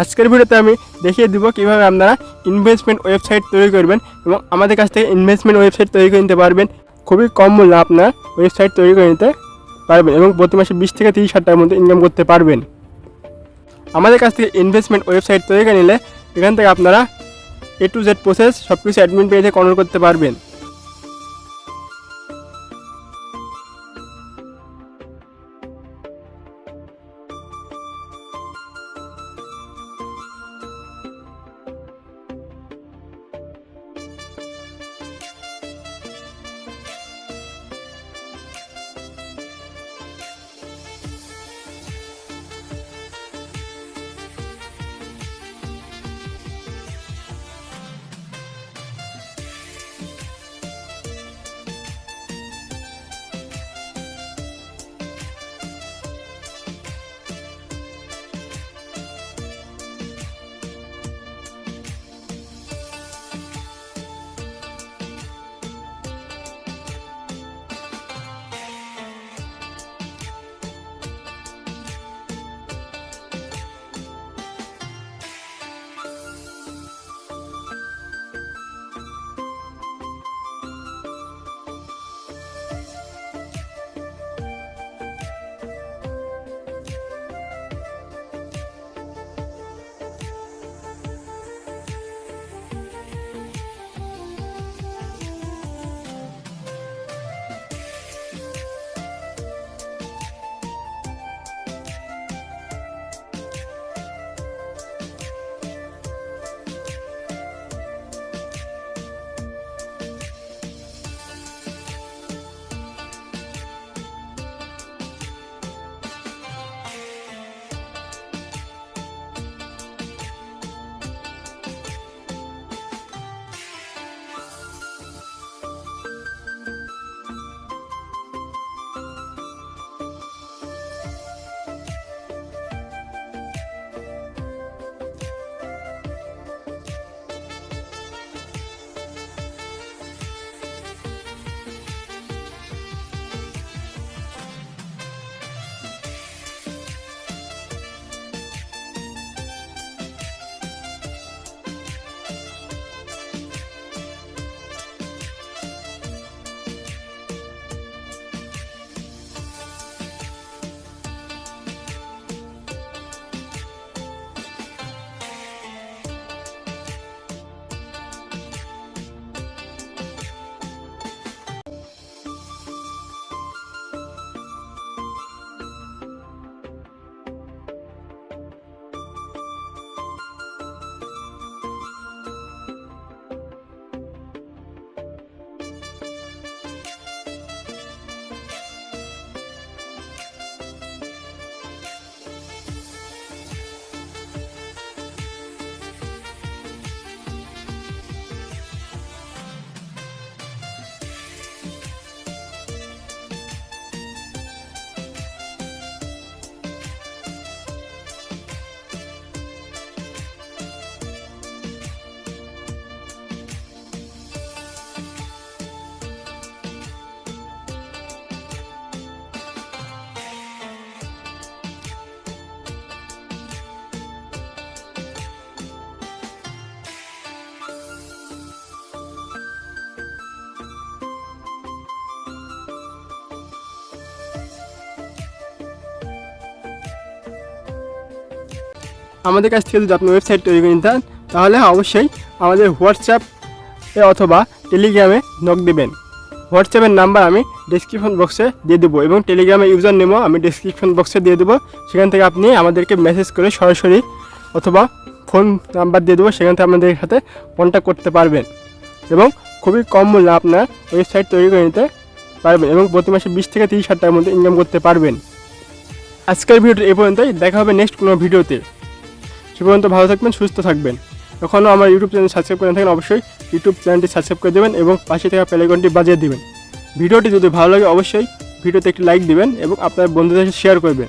আজকের ভিডিওতে আমি দেখিয়ে দিব কিভাবে আপনারা ইনভেস্টমেন্ট ওয়েবসাইট তৈরি করবেন এবং আমাদের কাছ থেকে ইনভেস্টমেন্ট ওয়েবসাইট তৈরি করে নিতে পারবেন। খুবই কম মূল্যে আপনার ওয়েবসাইট তৈরি করে নিতে পারবেন এবং প্রতি মাসে 20 থেকে 30 হাজার টাকার মধ্যে ইনকাম করতে পারবেন। আমাদের কাছ থেকে ইনভেস্টমেন্ট ওয়েবসাইট তৈরি করে নিলে এখান থেকে আপনারা A to Z প্রসেস সব কিছু অ্যাডমিন পেজে কন্ট্রোল করতে পারবেন। আমাদের কাছ থেকে যদি আপনি ওয়েবসাইট তৈরি করে নিতে চান তাহলে অবশ্যই আমাদের হোয়াটসঅ্যাপে অথবা টেলিগ্রামে নক দেবেন। হোয়াটসঅ্যাপের নাম্বার আমি ডেসক্রিপশন বক্সে দিয়ে দেবো এবং টেলিগ্রামে ইউজার নেমও আমি ডেসক্রিপশন বক্সে দিয়ে দেবো। সেখান থেকে আপনি আমাদেরকে মেসেজ করে সরাসরি অথবা ফোন নাম্বার দিয়ে দেবো, সেখান থেকে আপনাদের সাথে কন্ট্যাক্ট করতে পারবেন এবং খুবই কম মূল্যে আপনার ওয়েবসাইট তৈরি করে নিতে পারবেন এবং প্রতি মাসে 20 থেকে 30 হাজার টাকার মধ্যে ইনকাম করতে পারবেন। আজকের ভিডিওটি এই পর্যন্তই, দেখা হবে নেক্সট কোনো ভিডিওতে। সে পর্যন্ত ভালো থাকবেন, সুস্থ থাকবেন। এখনও আমার ইউটিউব চ্যানেল সাবস্ক্রাইব করে থাকেন অবশ্যই ইউটিউব চ্যানেলটি সাবস্ক্রাইব করে দেবেন এবং পাশে থাকা বেল আইকনটি বাজিয়ে দেবেন। ভিডিওটি যদি ভালো লাগে অবশ্যই ভিডিওতে একটি লাইক দিবেন এবং আপনার বন্ধুদের সাথে শেয়ার করবেন।